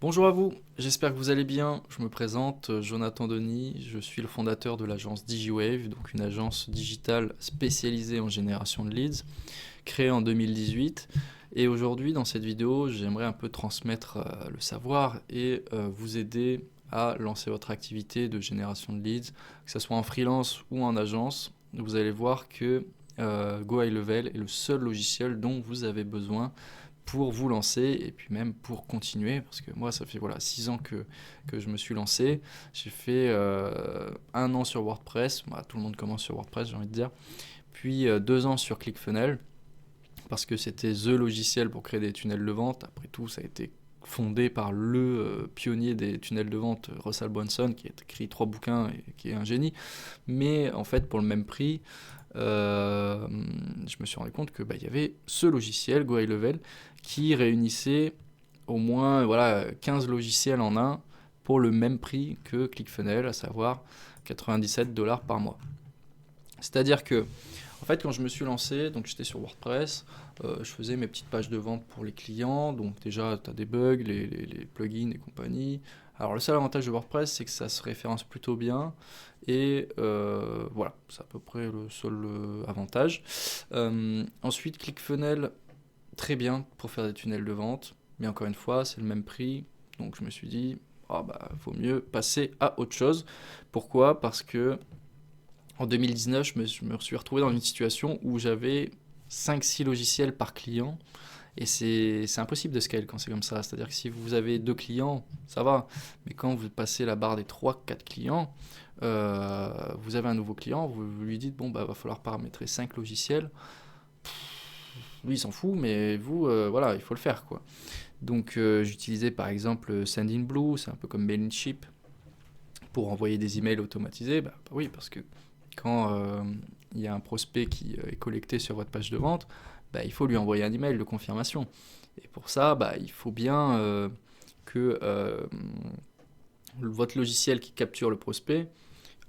Bonjour à vous, j'espère que vous allez bien. Je me présente, Jonathan Denis, je suis le fondateur de l'agence DigiWave, donc une agence digitale spécialisée en génération de leads, créée en 2018. Et aujourd'hui, dans cette vidéo, j'aimerais un peu transmettre le savoir et vous aider à lancer votre activité de génération de leads, que ce soit en freelance ou en agence. Vous allez voir que Go High Level est le seul logiciel dont vous avez besoin pour vous lancer et puis même pour continuer, parce que moi ça fait 6 ans que je me suis lancé. J'ai fait 1 an sur WordPress, tout le monde commence sur WordPress, j'ai envie de dire, puis 2 ans sur ClickFunnels, parce que c'était the logiciel pour créer des tunnels de vente. Après tout, ça a été fondé par le pionnier des tunnels de vente, Russell Brunson, qui a écrit 3 bouquins et qui est un génie. Mais en fait, pour le même prix, je me suis rendu compte que y avait ce logiciel, Go High Level, qui réunissait au moins 15 logiciels en un pour le même prix que ClickFunnels, à savoir 97 $ par mois. C'est-à-dire que, en fait, quand je me suis lancé, donc j'étais sur WordPress, je faisais mes petites pages de vente pour les clients, donc déjà tu as des bugs, les plugins et compagnie. Alors le seul avantage de WordPress, c'est que ça se référence plutôt bien, et voilà, c'est à peu près le seul avantage. Ensuite, ClickFunnels, très bien pour faire des tunnels de vente, mais encore une fois, c'est le même prix, donc je me suis dit, vaut mieux passer à autre chose. Pourquoi ? Parce que en 2019, je me suis retrouvé dans une situation où j'avais 5-6 logiciels par client, et c'est impossible de scale quand c'est comme ça. C'est-à-dire que si vous avez 2 clients, ça va, mais quand vous passez la barre des 3-4 clients, vous avez un nouveau client, vous lui dites, va falloir paramétrer 5 logiciels. Lui, il s'en fout, mais vous, il faut le faire, quoi. Donc, j'utilisais par exemple Sendinblue, c'est un peu comme Mailchimp, pour envoyer des emails automatisés. Oui, parce que quand il y a un prospect qui est collecté sur votre page de vente, il faut lui envoyer un email de confirmation. Et pour ça, il faut bien que votre logiciel qui capture le prospect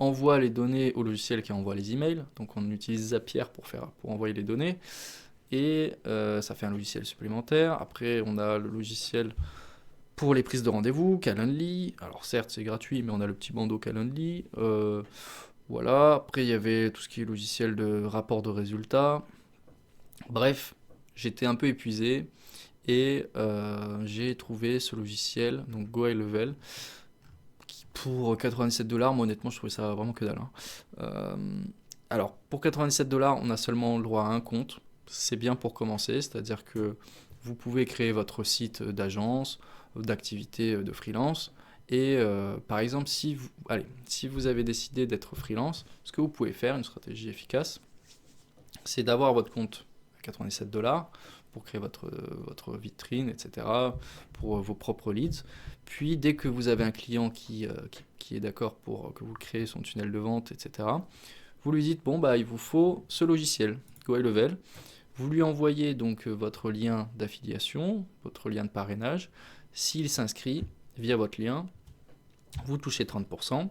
envoie les données au logiciel qui envoie les emails. Donc on utilise Zapier pour envoyer les données. Et ça fait un logiciel supplémentaire. Après, on a le logiciel pour les prises de rendez-vous, Calendly. Alors certes, c'est gratuit, mais on a le petit bandeau Calendly. Voilà. Après, il y avait tout ce qui est logiciel de rapport de résultats. Bref, j'étais un peu épuisé et j'ai trouvé ce logiciel, donc Go High Level, qui pour 97 $, moi honnêtement, je trouvais ça vraiment que dalle, hein. Alors, pour 97 $, on a seulement le droit à un compte. C'est bien pour commencer, c'est-à-dire que vous pouvez créer votre site d'agence, d'activité de freelance. Et par exemple, si vous avez décidé d'être freelance, ce que vous pouvez faire, une stratégie efficace, c'est d'avoir votre compte à 97 $ pour créer votre vitrine, etc., pour vos propres leads. Puis, dès que vous avez un client qui est d'accord pour que vous créez son tunnel de vente, etc., vous lui dites, il vous faut ce logiciel, Go High Level. Vous lui envoyez donc votre lien d'affiliation, votre lien de parrainage. S'il s'inscrit via votre lien, vous touchez 30%.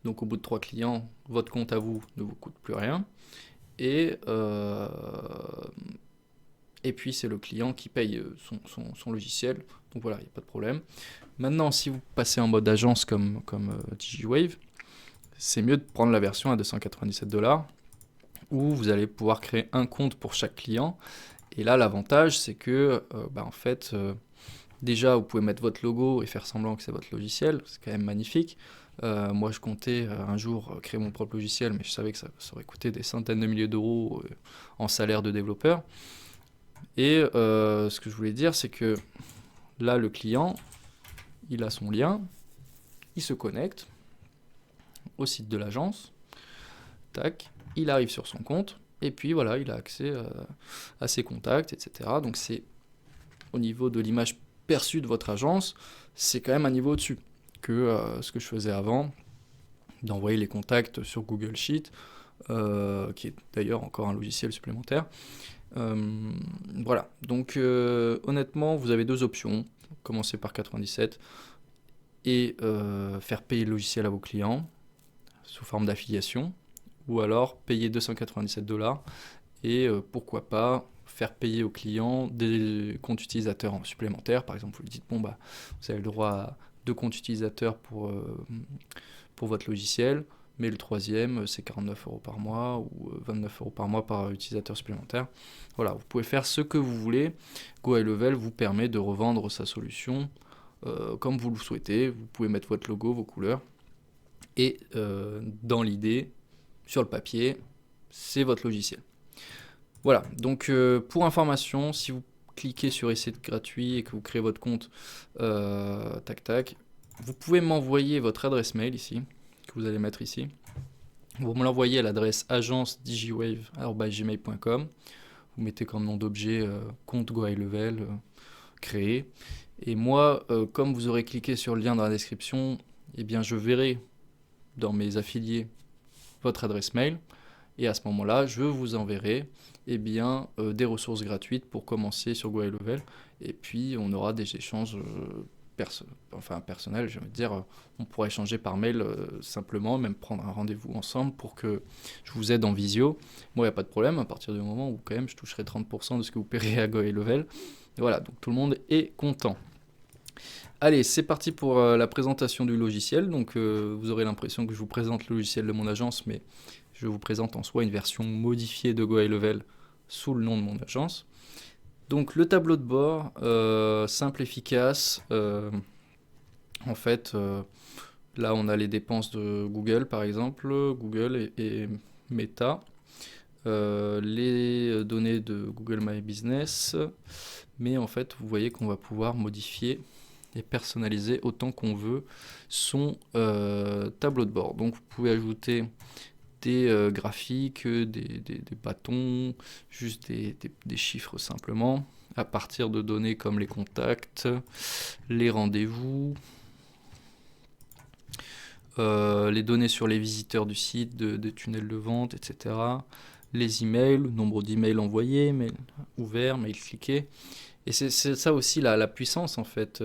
Donc au bout de 3 clients, votre compte à vous ne vous coûte plus rien. Et puis c'est le client qui paye son logiciel. Donc voilà, il n'y a pas de problème. Maintenant, si vous passez en mode agence comme DigiWave, c'est mieux de prendre la version à 297 $, où vous allez pouvoir créer un compte pour chaque client. Et là, l'avantage, c'est que, déjà, vous pouvez mettre votre logo et faire semblant que c'est votre logiciel. C'est quand même magnifique. Moi, je comptais un jour créer mon propre logiciel, mais je savais que ça aurait coûté des centaines de milliers d'euros en salaire de développeur. Et ce que je voulais dire, c'est que là, le client, il a son lien, il se connecte au site de l'agence, tac, il arrive sur son compte, et puis voilà, il a accès à ses contacts, etc. Donc c'est au niveau de l'image perçue de votre agence, c'est quand même un niveau au-dessus que ce que je faisais avant, d'envoyer les contacts sur Google Sheet, qui est d'ailleurs encore un logiciel supplémentaire. Voilà, donc honnêtement, vous avez 2 options. Commencer par 97 et faire payer le logiciel à vos clients sous forme d'affiliation, ou alors payer 297 $ et pourquoi pas faire payer aux clients des comptes utilisateurs supplémentaires. Par exemple, vous lui dites, bon, bah, vous avez le droit à 2 comptes utilisateurs pour votre logiciel, mais le troisième, c'est 49 € par mois ou 29 € par mois par utilisateur supplémentaire. Voilà, vous pouvez faire ce que vous voulez. GoHighLevel vous permet de revendre sa solution comme vous le souhaitez. Vous pouvez mettre votre logo, vos couleurs. Et dans l'idée, sur le papier, c'est votre logiciel. Voilà, donc pour information, si vous cliquez sur Essayer gratuit et que vous créez votre compte, tac tac, vous pouvez m'envoyer votre adresse mail ici, que vous allez mettre ici. Vous me l'envoyez à l'adresse agence-digiwave@gmail.com. Vous mettez comme nom d'objet compte GoHighLevel créé. Et moi, comme vous aurez cliqué sur le lien dans la description, eh bien je verrai dans mes affiliés votre adresse mail. Et à ce moment-là, je vous enverrai des ressources gratuites pour commencer sur GoHighLevel. Et puis, on aura des échanges personnels, je veux dire. On pourra échanger par mail simplement, même prendre un rendez-vous ensemble pour que je vous aide en visio. Moi, il n'y a pas de problème, à partir du moment où quand même je toucherai 30% de ce que vous paierez à GoHighLevel. Et voilà, donc tout le monde est content. Allez, c'est parti pour la présentation du logiciel. Donc, vous aurez l'impression que je vous présente le logiciel de mon agence, mais je vous présente en soi une version modifiée de GoHighLevel sous le nom de mon agence. Donc, le tableau de bord, simple, efficace. En fait, là, on a les dépenses de Google, par exemple, Google et Meta. Les données de Google My Business. Mais en fait, vous voyez qu'on va pouvoir modifier et personnaliser autant qu'on veut son tableau de bord. Donc vous pouvez ajouter des graphiques, des bâtons, juste des chiffres simplement, à partir de données comme les contacts, les rendez-vous, les données sur les visiteurs du site, des tunnels de vente, etc. Les emails, le nombre d'emails envoyés, mails ouverts, mails cliqués. Et c'est ça aussi la puissance en fait.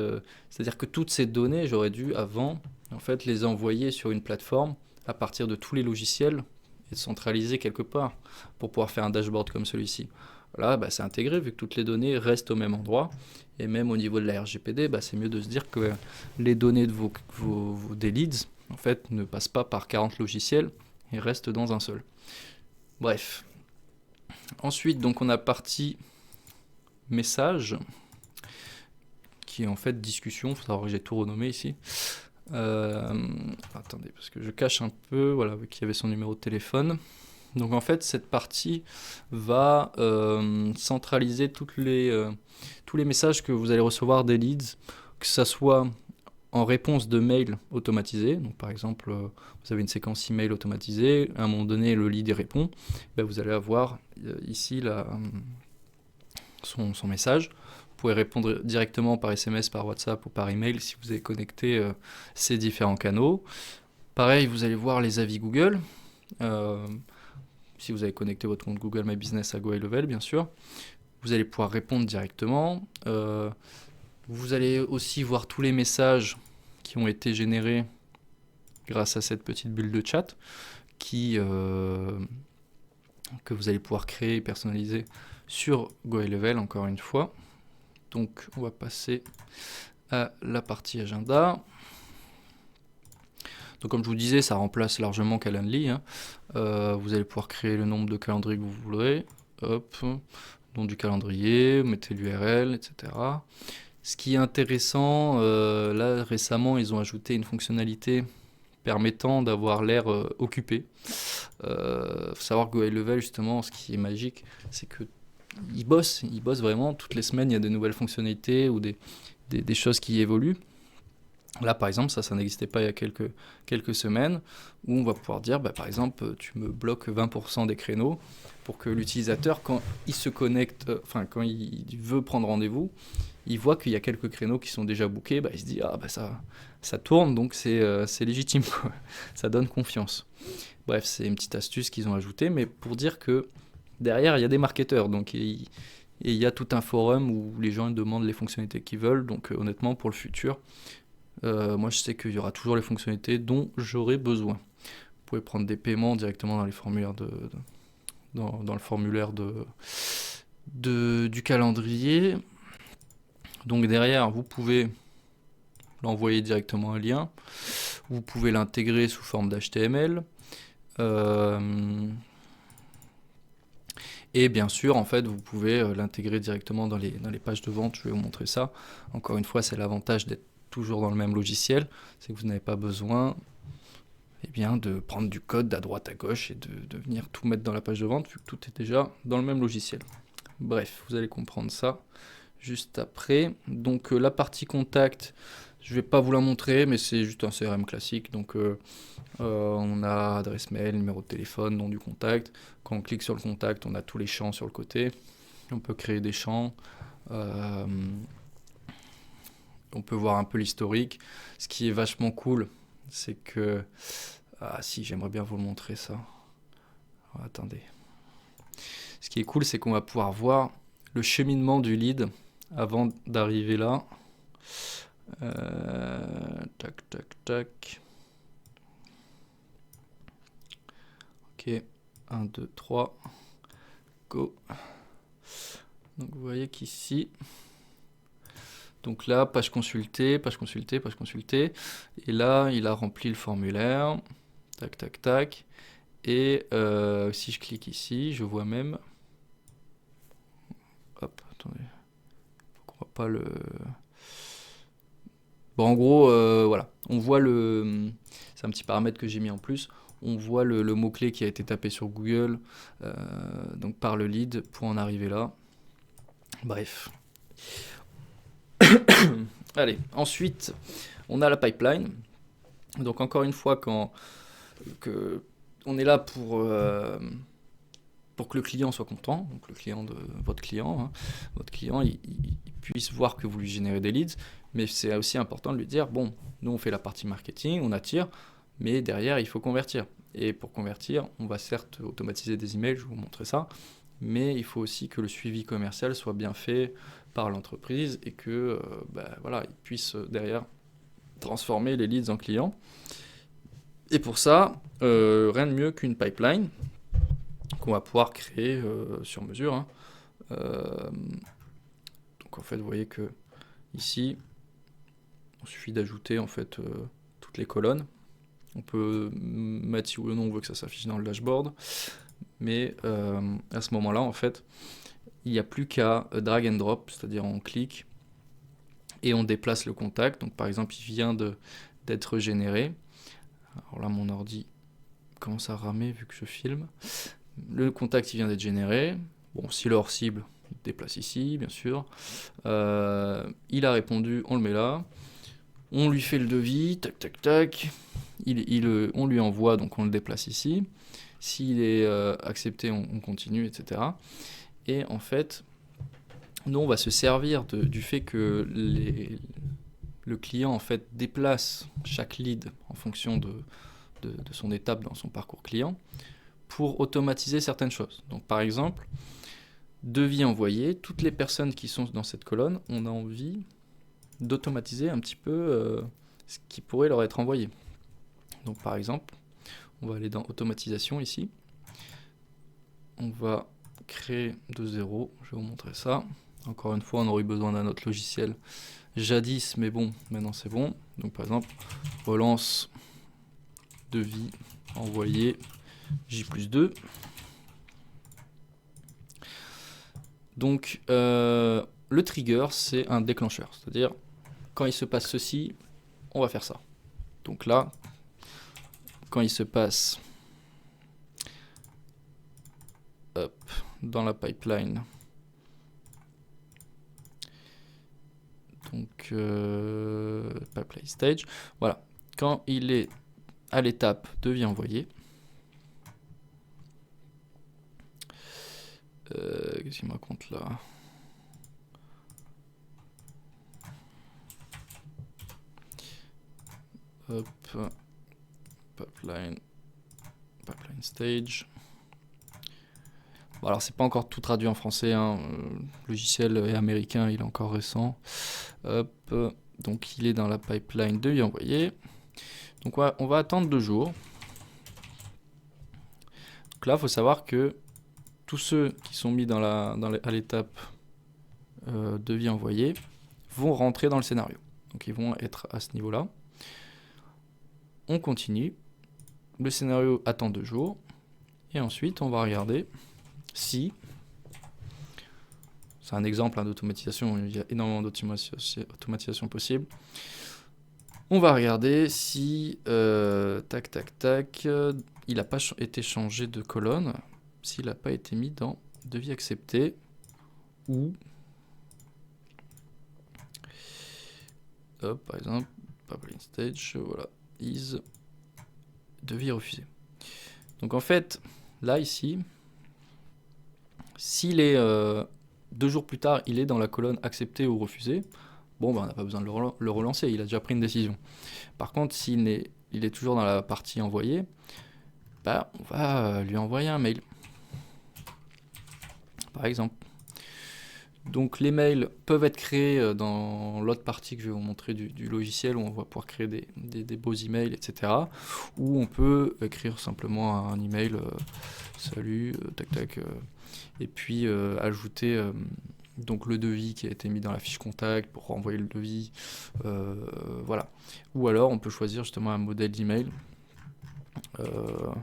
C'est-à-dire que toutes ces données, j'aurais dû avant en fait les envoyer sur une plateforme à partir de tous les logiciels et centraliser quelque part pour pouvoir faire un dashboard comme celui-ci. Là, c'est intégré vu que toutes les données restent au même endroit. Et même au niveau de la RGPD, c'est mieux de se dire que les données de des leads en fait ne passent pas par 40 logiciels et restent dans un seul. Bref. Ensuite, donc on a partie message, qui est en fait discussion. Il faut savoir que j'ai tout renommé ici. Attendez, parce que je cache un peu, voilà, vu qu'il y avait son numéro de téléphone. Donc en fait, cette partie va centraliser tous les messages que vous allez recevoir des leads, que ça soit en réponse de mails automatisés. Donc par exemple, vous avez une séquence email automatisée, à un moment donné, le lead y répond. Vous allez avoir ici son message. Vous pouvez répondre directement par SMS, par WhatsApp ou par email si vous avez connecté ces différents canaux. Pareil, vous allez voir les avis Google. Si vous avez connecté votre compte Google My Business à GoHighLevel, bien sûr. Vous allez pouvoir répondre directement. Vous allez aussi voir tous les messages qui ont été générés grâce à cette petite bulle de chat que vous allez pouvoir créer et personnaliser sur GoHighLevel, encore une fois. Donc on va passer à la partie agenda. Donc comme je vous disais, ça remplace largement Calendly. Vous allez pouvoir créer le nombre de calendriers que vous voudrez. Hop, nom du calendrier, vous mettez l'URL, etc. Ce qui est intéressant, là récemment ils ont ajouté une fonctionnalité permettant d'avoir l'air occupé. Faut savoir que GoHighLevel, justement, ce qui est magique, c'est que ils bossent vraiment. Toutes les semaines, il y a des nouvelles fonctionnalités ou des choses qui évoluent. Là, par exemple, ça n'existait pas il y a quelques semaines, où on va pouvoir dire, par exemple, tu me bloques 20% des créneaux pour que l'utilisateur, quand il se connecte, quand il veut prendre rendez-vous, il voit qu'il y a quelques créneaux qui sont déjà bookés, il se dit, ça tourne, donc c'est légitime, quoi. Ça donne confiance. Bref, c'est une petite astuce qu'ils ont ajoutée, mais pour dire que derrière, il y a des marketeurs, donc il y a tout un forum où les gens demandent les fonctionnalités qu'ils veulent, donc honnêtement, pour le futur, moi je sais qu'il y aura toujours les fonctionnalités dont j'aurai besoin. Vous pouvez prendre des paiements directement dans les formulaires dans le formulaire du calendrier. Donc derrière, vous pouvez l'envoyer directement un lien. Vous pouvez l'intégrer sous forme d'HTML. Et bien sûr, en fait, vous pouvez l'intégrer directement dans les pages de vente. Je vais vous montrer ça. Encore une fois, c'est l'avantage d'être toujours dans le même logiciel. C'est que vous n'avez pas besoin de prendre du code à droite à gauche et de venir tout mettre dans la page de vente, vu que tout est déjà dans le même logiciel. Bref, vous allez comprendre ça juste après. Donc la partie contact, je ne vais pas vous la montrer, mais c'est juste un CRM classique. Donc on a adresse mail, numéro de téléphone, nom du contact. Quand on clique sur le contact, on a tous les champs sur le côté. On peut créer des champs. On peut voir un peu l'historique. Ce qui est vachement cool, c'est que... Ah si, j'aimerais bien vous le montrer ça. Oh, attendez. Ce qui est cool, c'est qu'on va pouvoir voir le cheminement du lead avant d'arriver là. Tac, tac, tac. Ok, 1, 2, 3. Go. Donc vous voyez qu'ici... Donc là, page consultée, page consultée, page consultée. Et là, il a rempli le formulaire. Tac, tac, tac. Et si je clique ici, je vois même... Hop, attendez. On voit pas le... Bon, en gros, voilà. On voit le... C'est un petit paramètre que j'ai mis en plus. On voit le mot-clé qui a été tapé sur Google, donc par le lead, pour en arriver là. Bref. Allez, ensuite, on a la pipeline. Donc encore une fois, on est là pour que le client soit content, donc le client de votre client, hein. Votre client, il puisse voir que vous lui générez des leads, mais c'est aussi important de lui dire, bon, nous on fait la partie marketing, on attire, mais derrière il faut convertir. Et pour convertir, on va certes automatiser des emails, je vais vous montrer ça, mais il faut aussi que le suivi commercial soit bien fait par l'entreprise et que voilà, il puisse derrière transformer les leads en clients. Et pour ça, rien de mieux qu'une pipeline qu'on va pouvoir créer sur mesure, hein. Donc en fait, vous voyez que ici, il suffit d'ajouter en fait toutes les colonnes. On peut mettre si oui ou non on veut que ça s'affiche dans le dashboard, mais à ce moment-là, en fait, il n'y a plus qu'à drag and drop, c'est-à-dire on clique et on déplace le contact. Donc par exemple, il vient d'être généré. Alors là, mon ordi commence à ramer vu que je filme. Le contact, il vient d'être généré. Bon, si le hors cible, il déplace ici, bien sûr. Il a répondu, on le met là. On lui fait le devis, tac, tac, tac. On lui envoie, donc on le déplace ici. S'il est accepté, on continue, etc. Et en fait, nous, on va se servir du fait que le client en fait déplace chaque lead en fonction de son étape dans son parcours client pour automatiser certaines choses. Donc par exemple, devis envoyé, toutes les personnes qui sont dans cette colonne, on a envie d'automatiser un petit peu ce qui pourrait leur être envoyé. Donc par exemple, on va aller dans automatisation ici. On va créer de zéro, je vais vous montrer ça. Encore une fois, on aurait eu besoin d'un autre logiciel jadis, mais bon, maintenant c'est bon. Donc par exemple, relance devis envoyé J+2. Donc le trigger, c'est un déclencheur, c'est-à-dire quand il se passe ceci, on va faire ça. Donc là, quand il se passe dans la pipeline, donc pipeline stage, voilà, quand il est à l'étape devis envoyé, qu'est-ce qu'il me raconte là? Hop, pipeline stage. Bon, alors c'est pas encore tout traduit en français, hein. Le logiciel est américain, il est encore récent. Hop, donc il est dans la pipeline devis envoyé. Donc on va attendre 2 jours. Donc là, il faut savoir que tous ceux qui sont mis à l'étape devis envoyé vont rentrer dans le scénario. Donc ils vont être à ce niveau-là. On continue. Le scénario attend 2 jours. Et ensuite, on va regarder si... C'est un exemple d'automatisation, il y a énormément d'automatisation possible. On va regarder si, tac, il n'a pas été changé de colonne, s'il n'a pas été mis dans devis accepté, ou, hop, par exemple, public stage, voilà, is devis refusé. Donc en fait, là, ici, s'il est 2 jours plus tard, il est dans la colonne accepté ou refusé, bon, ben, on n'a pas besoin de le relancer, il a déjà pris une décision. Par contre, s'il est toujours dans la partie envoyée, bah, on va lui envoyer un mail. Par exemple. Donc les mails peuvent être créés dans l'autre partie que je vais vous montrer du logiciel, où on va pouvoir créer des beaux emails, etc. Ou on peut écrire simplement un email, salut, et puis ajouter donc le devis qui a été mis dans la fiche contact pour renvoyer le devis, voilà. Ou alors on peut choisir justement un modèle d'email. Voilà.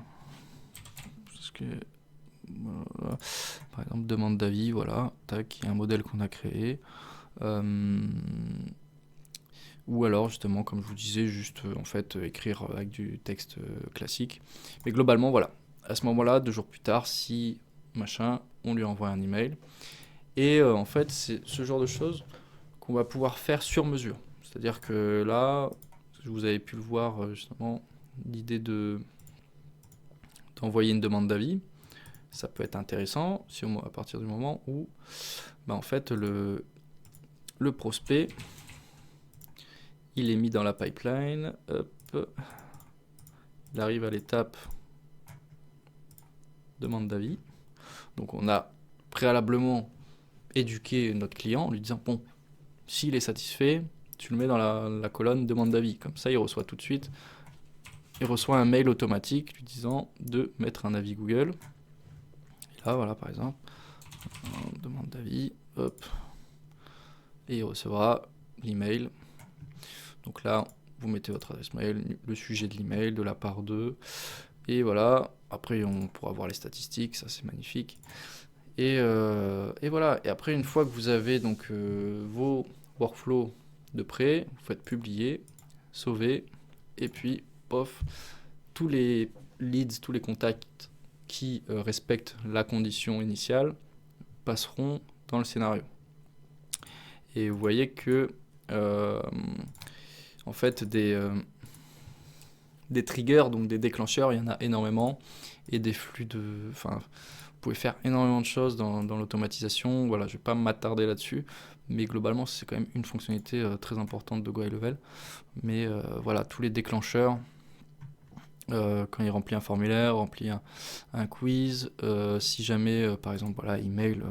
Par exemple, demande d'avis, voilà, tac, il y a un modèle qu'on a créé. Ou alors, justement, comme je vous disais, juste en fait écrire avec du texte classique. Mais globalement, voilà. À ce moment-là, 2 jours plus tard, si machin, on lui envoie un email. Et en fait, c'est ce genre de choses qu'on va pouvoir faire sur mesure. C'est-à-dire que là, vous avez pu le voir justement, l'idée d'envoyer une demande d'avis. Ça peut être intéressant à partir du moment où en fait le prospect il est mis dans la pipeline, hop, il arrive à l'étape demande d'avis. Donc on a préalablement éduqué notre client en lui disant bon, s'il est satisfait, tu le mets dans la colonne demande d'avis. Comme ça, il reçoit tout de suite, il reçoit un mail automatique lui disant de mettre un avis Google. Là, voilà, par exemple, on demande d'avis, hop, et il recevra l'email. Donc là, vous mettez votre adresse mail, le sujet de l'email, de la part d'eux, et voilà. Après, on pourra voir les statistiques, ça c'est magnifique. Et voilà. Et après, une fois que vous avez donc vos workflows de prêt, vous faites publier, sauver, et puis, pof, tous les leads, tous les contacts qui respectent la condition initiale passeront dans le scénario. Et vous voyez que en fait des triggers, donc des déclencheurs, il y en a énormément, et des flux vous pouvez faire énormément de choses dans l'automatisation. Voilà, je vais pas m'attarder là-dessus, mais globalement c'est quand même une fonctionnalité très importante de GoHighLevel. Mais voilà, tous les déclencheurs, quand il remplit un formulaire, remplit un quiz, si jamais, par exemple, voilà, email,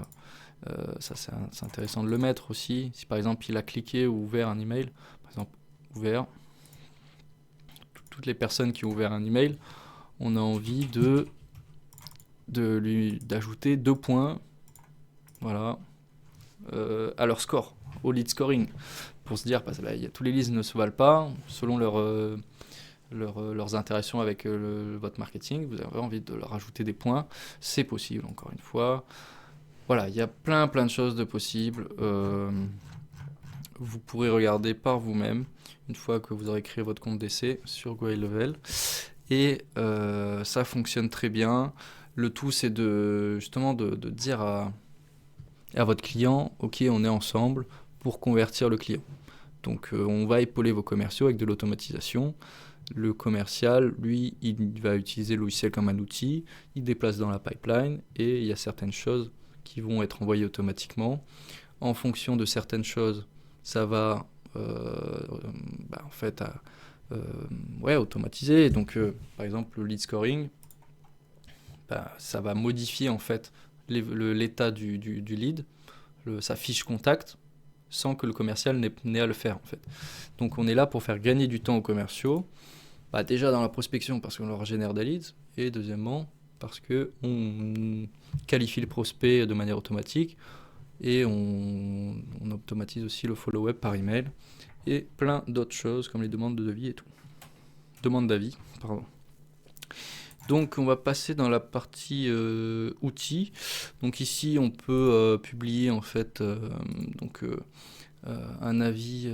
ça c'est intéressant de le mettre aussi. Si par exemple il a cliqué ou ouvert un email, par exemple ouvert, toutes les personnes qui ont ouvert un email, on a envie d'ajouter 2 points, voilà, à leur score, au lead scoring, pour se dire, tous les leads ne se valent pas, selon leurs interactions avec votre marketing, vous avez envie de leur ajouter des points, c'est possible, encore une fois. Voilà, il y a plein de choses de possibles. Vous pourrez regarder par vous-même, une fois que vous aurez créé votre compte d'essai sur GoHighLevel. Et ça fonctionne très bien. Le tout, c'est justement de dire à votre client, ok, on est ensemble pour convertir le client. Donc on va épauler vos commerciaux avec de l'automatisation. Le commercial, lui, il va utiliser le logiciel comme un outil, il déplace dans la pipeline, et il y a certaines choses qui vont être envoyées automatiquement. En fonction de certaines choses, ça va en fait automatiser. Donc par exemple le lead scoring, ça va modifier en fait l'état du lead, sa fiche contact, sans que le commercial n'ait à le faire en fait. Donc on est là pour faire gagner du temps aux commerciaux, déjà dans la prospection parce qu'on leur génère des leads, et deuxièmement parce que on qualifie le prospect de manière automatique et on automatise aussi le follow-up par email et plein d'autres choses comme les demandes de devis et tout. Demandes d'avis, pardon. Donc on va passer dans la partie outils. Donc ici on peut publier en fait un avis.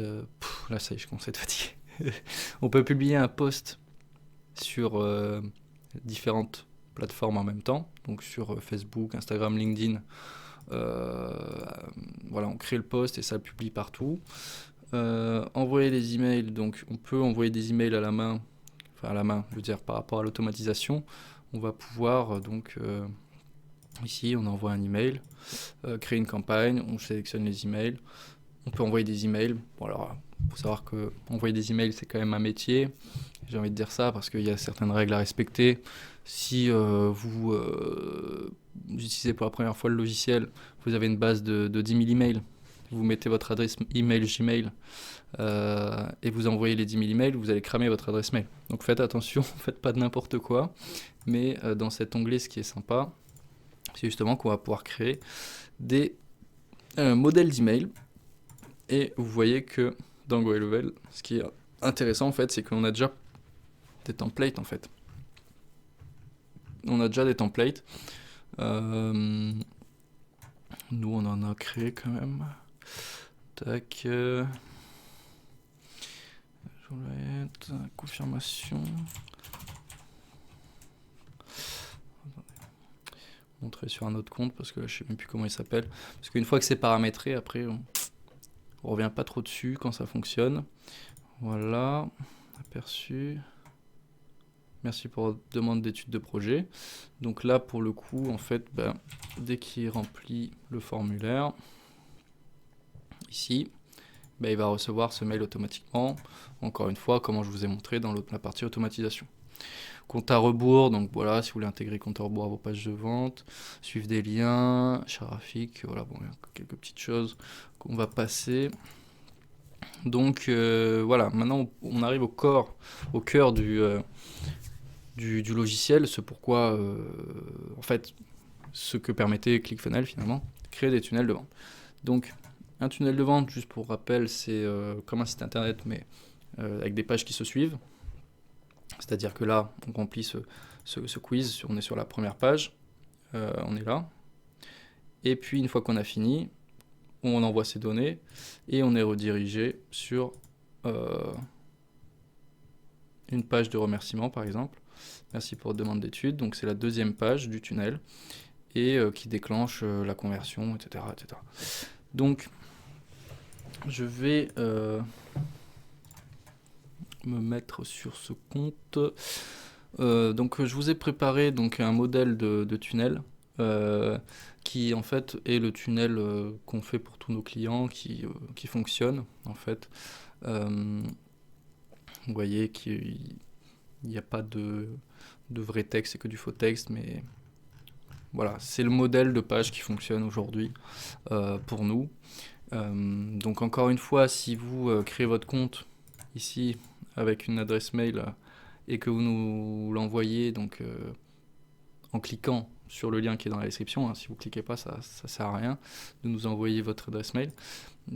Là ça y est, je commence à être fatigué. On peut publier un post sur différentes plateformes en même temps, donc sur Facebook, Instagram, LinkedIn. Voilà, on crée le post et ça le publie partout. Envoyer des emails, donc on peut envoyer des emails à la main, je veux dire par rapport à l'automatisation. On va pouvoir ici on envoie un email, créer une campagne, on sélectionne les emails, on peut envoyer des emails. Bon alors, faut savoir que envoyer des emails c'est quand même un métier. J'ai envie de dire ça parce qu'il y a certaines règles à respecter. Si vous utilisez pour la première fois le logiciel, vous avez une base de 10 000 emails, vous mettez votre adresse email Gmail et vous envoyez les 10 000 emails, vous allez cramer votre adresse mail. Donc faites attention, faites pas de n'importe quoi. Mais dans cet onglet, ce qui est sympa, c'est justement qu'on va pouvoir créer des modèles d'email. Et vous voyez que dans GoHighLevel, ce qui est intéressant en fait, c'est qu'on a déjà des templates en fait. On a déjà des templates. Nous, on en a créé quand même. Tac. Confirmation. Montrer sur un autre compte parce que là, je sais même plus comment il s'appelle. Parce qu'une fois que c'est paramétré, après, on revient pas trop dessus quand ça fonctionne. Voilà. Aperçu. Merci pour votre demande d'étude de projet. Donc là, pour le coup, en fait, dès qu'il remplit le formulaire, ici, il va recevoir ce mail automatiquement. Encore une fois, comme je vous ai montré dans la partie automatisation. Compte à rebours, donc voilà, si vous voulez intégrer compte à rebours à vos pages de vente, suivre des liens, graphique, voilà, bon, il y a quelques petites choses qu'on va passer. Donc voilà, maintenant on arrive au cœur du logiciel, ce pourquoi, en fait, ce que permettait ClickFunnels finalement, créer des tunnels de vente. Donc, un tunnel de vente, juste pour rappel, c'est comme un site internet, mais avec des pages qui se suivent. C'est-à-dire que là, on remplit ce quiz, on est sur la première page, on est là. Et puis, une fois qu'on a fini, on envoie ces données et on est redirigé sur une page de remerciement, par exemple. Merci pour votre demande d'étude. Donc, c'est la deuxième page du tunnel et qui déclenche la conversion, etc., etc. Donc, je vais me mettre sur ce compte. Donc, je vous ai préparé donc, un modèle de tunnel qui, en fait, est le tunnel qu'on fait pour tous nos clients qui fonctionne, en fait. Vous voyez qu'il n'y a pas de vrai texte, c'est que du faux texte, mais voilà, c'est le modèle de page qui fonctionne aujourd'hui pour nous. Donc encore une fois, si vous créez votre compte ici avec une adresse mail et que vous nous l'envoyez donc en cliquant sur le lien qui est dans la description, si vous ne cliquez pas, ça sert à rien de nous envoyer votre adresse mail,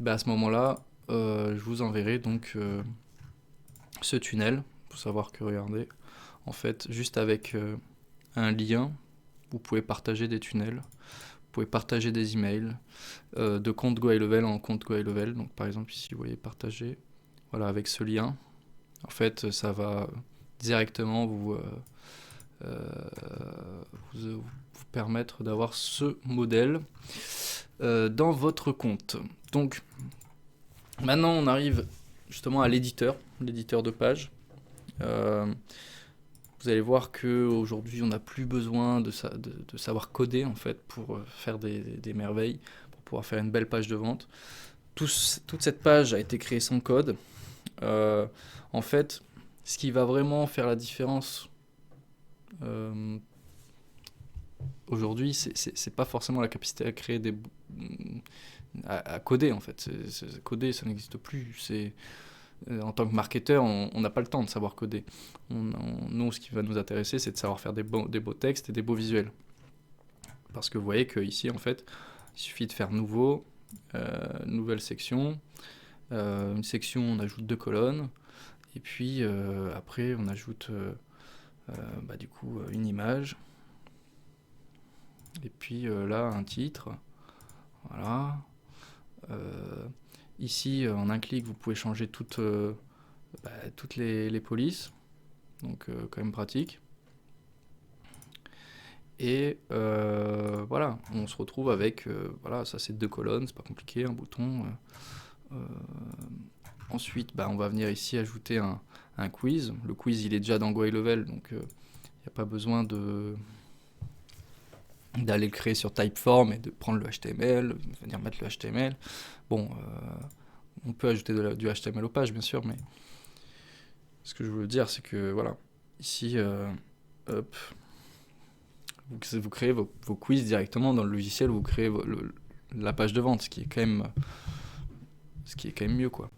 à ce moment-là, je vous enverrai donc ce tunnel. Il faut savoir que, regardez, en fait, juste avec un lien, vous pouvez partager des tunnels, vous pouvez partager des emails de compte GoHighLevel en compte GoHighLevel. Donc par exemple ici, vous voyez partager, voilà, avec ce lien. En fait, ça va directement vous permettre d'avoir ce modèle dans votre compte. Donc maintenant, on arrive justement à l'éditeur de page. Vous allez voir qu'aujourd'hui, on n'a plus besoin de savoir coder en fait, pour faire des merveilles, pour pouvoir faire une belle page de vente. Toute cette page a été créée sans code. En fait, ce qui va vraiment faire la différence aujourd'hui, c'est pas forcément la capacité à créer à coder en fait. Coder, ça n'existe plus. En tant que marketeur, on n'a pas le temps de savoir coder. Nous, ce qui va nous intéresser, c'est de savoir faire des beaux textes et des beaux visuels. Parce que vous voyez qu'ici, en fait, il suffit de faire nouveau, nouvelle section. Une section, on ajoute 2 colonnes. Et puis après, on ajoute du coup une image. Et puis là, un titre. Voilà. Ici, en un clic, vous pouvez changer toutes les polices. Donc quand même pratique. Et voilà, on se retrouve avec, voilà, ça c'est 2 colonnes, c'est pas compliqué, un bouton. Ensuite, on va venir ici ajouter un quiz. Le quiz, il est déjà dans GoHighLevel, donc il n'y a pas besoin d'aller le créer sur Typeform et de prendre le HTML, venir mettre le HTML. Bon, on peut ajouter du HTML aux pages, bien sûr, mais ce que je veux dire, c'est que, voilà, ici, hop, vous créez vos quiz directement dans le logiciel où vous créez la page de vente, ce qui est quand même mieux, quoi.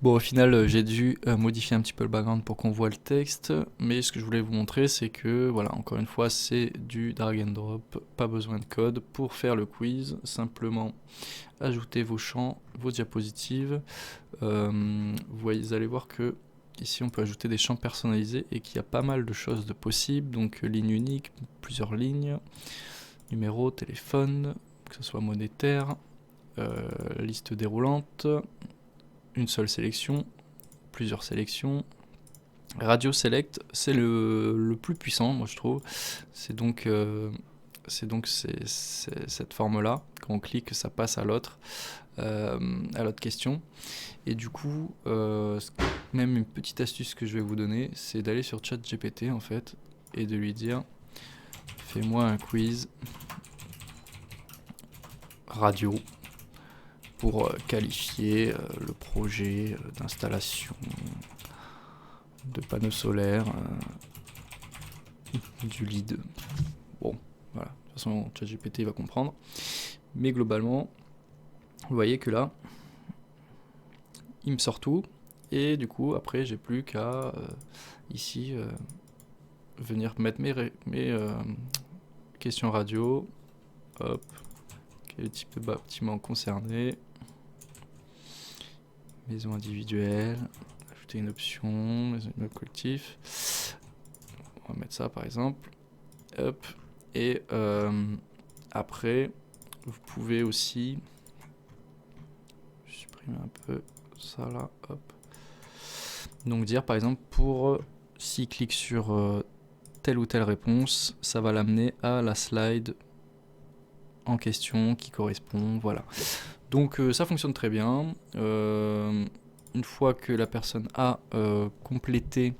Bon, au final, j'ai dû modifier un petit peu le background pour qu'on voit le texte, mais ce que je voulais vous montrer, c'est que, voilà, encore une fois, c'est du drag and drop, pas besoin de code pour faire le quiz, simplement ajouter vos champs, vos diapositives. Vous allez voir que ici, on peut ajouter des champs personnalisés et qu'il y a pas mal de choses de possibles, donc ligne unique, plusieurs lignes, numéro, téléphone, que ce soit monétaire, liste déroulante, une seule sélection, plusieurs sélections. Radio Select, c'est le plus puissant, moi je trouve. C'est donc cette forme-là. Quand on clique, ça passe à l'autre question. Et du coup, même une petite astuce que je vais vous donner, c'est d'aller sur ChatGPT en fait et de lui dire fais-moi un quiz radio pour qualifier le projet d'installation de panneaux solaires du lead. Bon, voilà. De toute façon, ChatGPT va comprendre. Mais globalement, vous voyez que là, il me sort tout. Et du coup, après, j'ai plus qu'à ici venir mettre mes questions radio. Hop. Quel type de bâtiment concerné. Maison individuelle. Ajouter une option. Maison immeuble collectif. On va mettre ça par exemple. Hop. Et après, vous pouvez aussi supprimer un peu ça là. Hop. Donc dire par exemple pour s'il clique sur telle ou telle réponse, ça va l'amener à la slide en question qui correspond. Voilà. Donc ça fonctionne très bien. Une fois que la personne a complété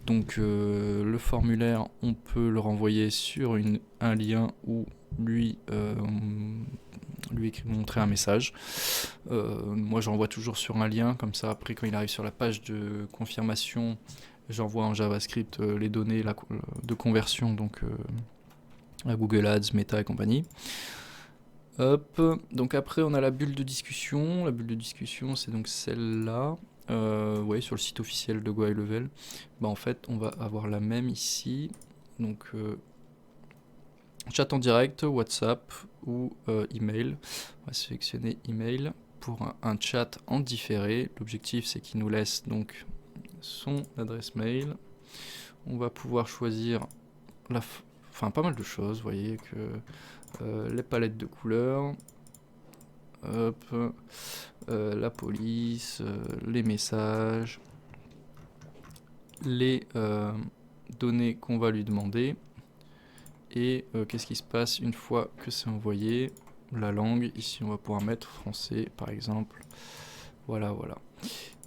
donc le formulaire, on peut le renvoyer sur un lien où lui montrer un message. Moi j'envoie toujours sur un lien, comme ça après quand il arrive sur la page de confirmation, j'envoie en JavaScript les données de conversion donc à Google Ads, Meta et compagnie. Hop, donc après on a la bulle de discussion. La bulle de discussion c'est donc celle-là. Ouais, sur le site officiel de GoHighLevel. En fait on va avoir la même ici. Donc chat en direct, WhatsApp ou email. On va sélectionner email pour un chat en différé. L'objectif c'est qu'il nous laisse donc son adresse mail. On va pouvoir choisir pas mal de choses. Vous voyez que les palettes de couleurs, hop, la police, les messages, les données qu'on va lui demander. Et qu'est-ce qui se passe une fois que c'est envoyé? La langue, ici on va pouvoir mettre français par exemple. Voilà.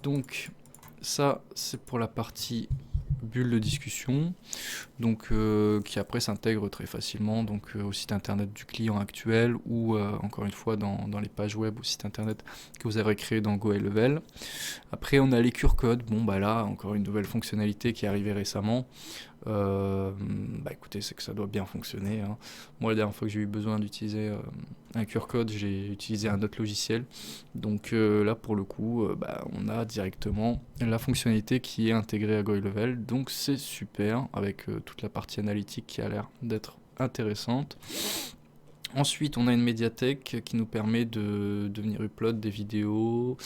Donc ça c'est pour la partie bulle de discussion, donc qui après s'intègre très facilement donc au site internet du client actuel ou encore une fois dans les pages web ou site internet que vous avez créé dans GoHighLevel. Après on a les QR codes. Bon là encore une nouvelle fonctionnalité qui est arrivée récemment. Écoutez, c'est que ça doit bien fonctionner, hein. Moi, la dernière fois que j'ai eu besoin d'utiliser un QR code, j'ai utilisé un autre logiciel. Donc là, pour le coup, on a directement la fonctionnalité qui est intégrée à GoIlevel. Donc c'est super, avec toute la partie analytique qui a l'air d'être intéressante. Ensuite, on a une médiathèque qui nous permet de venir upload des vidéos,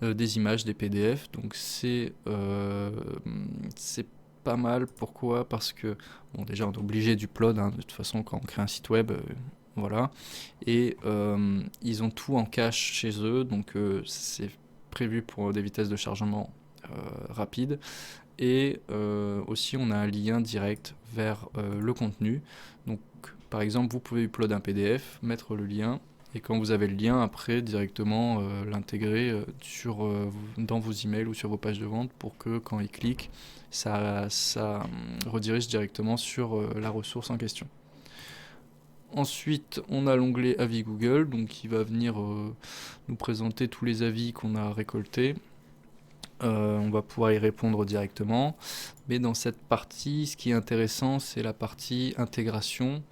des images, des PDF. Donc c'est pas mal. Pourquoi? Parce que, bon, déjà, on est obligé d'upload, hein, de toute façon, quand on crée un site web, voilà. Et ils ont tout en cache chez eux, donc c'est prévu pour des vitesses de chargement rapides. Et aussi, on a un lien direct vers le contenu. Donc, par exemple, vous pouvez upload un PDF, mettre le lien, et quand vous avez le lien, après, directement l'intégrer dans vos emails ou sur vos pages de vente pour que quand ils cliquent, ça redirige directement sur la ressource en question. Ensuite, on a l'onglet Avis Google, donc qui va venir nous présenter tous les avis qu'on a récoltés. On va pouvoir y répondre directement. Mais dans cette partie, ce qui est intéressant, c'est la partie intégration.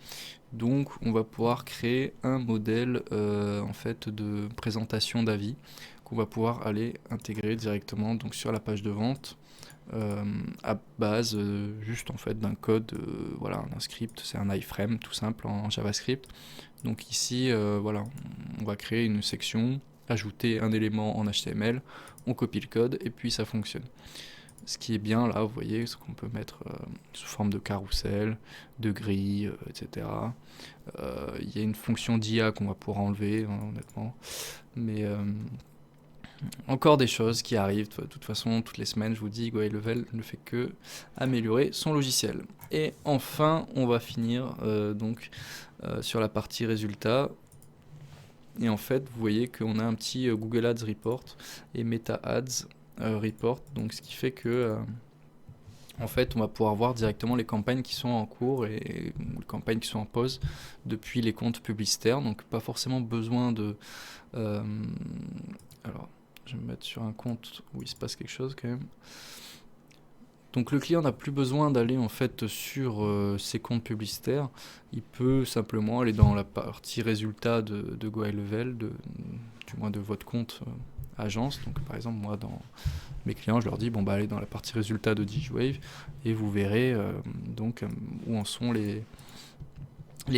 Donc, on va pouvoir créer un modèle en fait de présentation d'avis qu'on va pouvoir aller intégrer directement donc sur la page de vente à base juste en fait d'un code, voilà, d'un script. C'est un iframe tout simple en JavaScript. Donc ici, voilà, on va créer une section, ajouter un élément en HTML, on copie le code et puis ça fonctionne. Ce qui est bien là, vous voyez, ce qu'on peut mettre sous forme de carrousel, de grille, etc. Il y a une fonction d'IA qu'on va pouvoir enlever, hein, honnêtement. Mais encore des choses qui arrivent. De toute façon, toutes les semaines, je vous dis, GoIlevel ne fait que améliorer son logiciel. Et enfin, on va finir sur la partie résultats. Et en fait, vous voyez qu'on a un petit Google Ads Report et Meta Ads Report. Donc, ce qui fait que, en fait, on va pouvoir voir directement les campagnes qui sont en cours et les campagnes qui sont en pause depuis les comptes publicitaires. Donc, pas forcément besoin de... alors, je vais me mettre sur un compte où il se passe quelque chose quand même. Donc le client n'a plus besoin d'aller en fait sur ses comptes publicitaires. Il peut simplement aller dans la partie résultats de GoIlevel, du moins de votre compte agence. Donc par exemple, moi dans mes clients, je leur dis allez dans la partie résultats de Digiwave et vous verrez où en sont les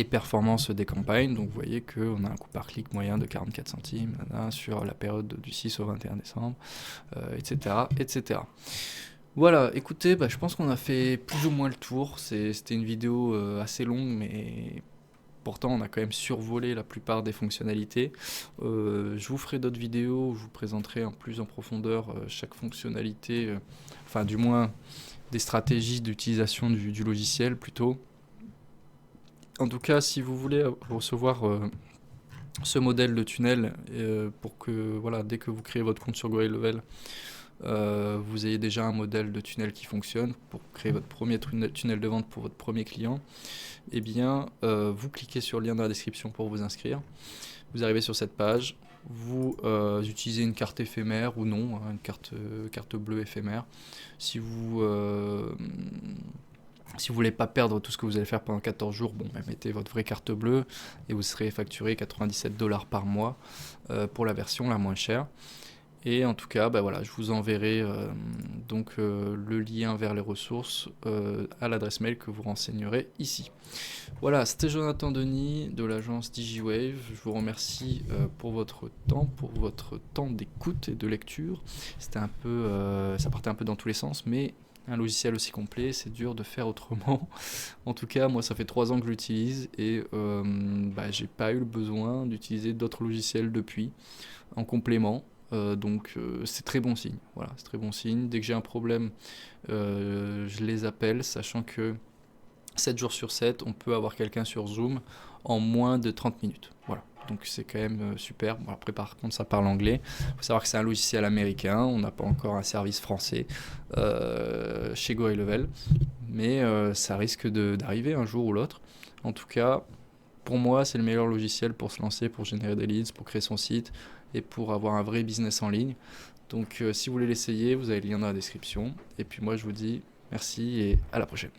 performances des campagnes. Donc vous voyez qu'on a un coût par clic moyen de 44 centimes sur la période du 6 au 21 décembre, etc., etc. Voilà, écoutez, je pense qu'on a fait plus ou moins le tour. C'était une vidéo assez longue, mais pourtant on a quand même survolé la plupart des fonctionnalités. Je vous ferai d'autres vidéos où je vous présenterai plus en profondeur chaque fonctionnalité, enfin du moins des stratégies d'utilisation du logiciel plutôt. En tout cas, si vous voulez recevoir ce modèle de tunnel pour que, voilà, dès que vous créez votre compte sur GoIlevel, vous ayez déjà un modèle de tunnel qui fonctionne pour créer votre premier tunnel de vente pour votre premier client, eh bien, vous cliquez sur le lien dans la description pour vous inscrire. Vous arrivez sur cette page, vous utilisez une carte éphémère ou non, hein, une carte bleue éphémère. Si vous voulez pas perdre tout ce que vous allez faire pendant 14 jours, mettez votre vraie carte bleue et vous serez facturé 97 $ par mois pour la version la moins chère. Et en tout cas, voilà, je vous enverrai le lien vers les ressources à l'adresse mail que vous renseignerez ici. Voilà, c'était Jonathan Denis de l'agence Digiwave. Je vous remercie pour votre temps d'écoute et de lecture. C'était ça partait un peu dans tous les sens, mais un logiciel aussi complet, c'est dur de faire autrement. En tout cas, moi, ça fait 3 ans que je l'utilise et j'ai pas eu le besoin d'utiliser d'autres logiciels depuis en complément. C'est très bon signe. Voilà, c'est très bon signe. Dès que j'ai un problème, je les appelle, sachant que 7 jours sur 7, on peut avoir quelqu'un sur Zoom en moins de 30 minutes. Voilà. Donc c'est quand même super. Bon, après par contre ça parle anglais. Il faut savoir que c'est un logiciel américain. On n'a pas encore un service français chez GoIlevel. Mais ça risque d'arriver un jour ou l'autre. En tout cas, pour moi, c'est le meilleur logiciel pour se lancer, pour générer des leads, pour créer son site et pour avoir un vrai business en ligne. Donc si vous voulez l'essayer, vous avez le lien dans la description. Et puis moi, je vous dis merci et à la prochaine.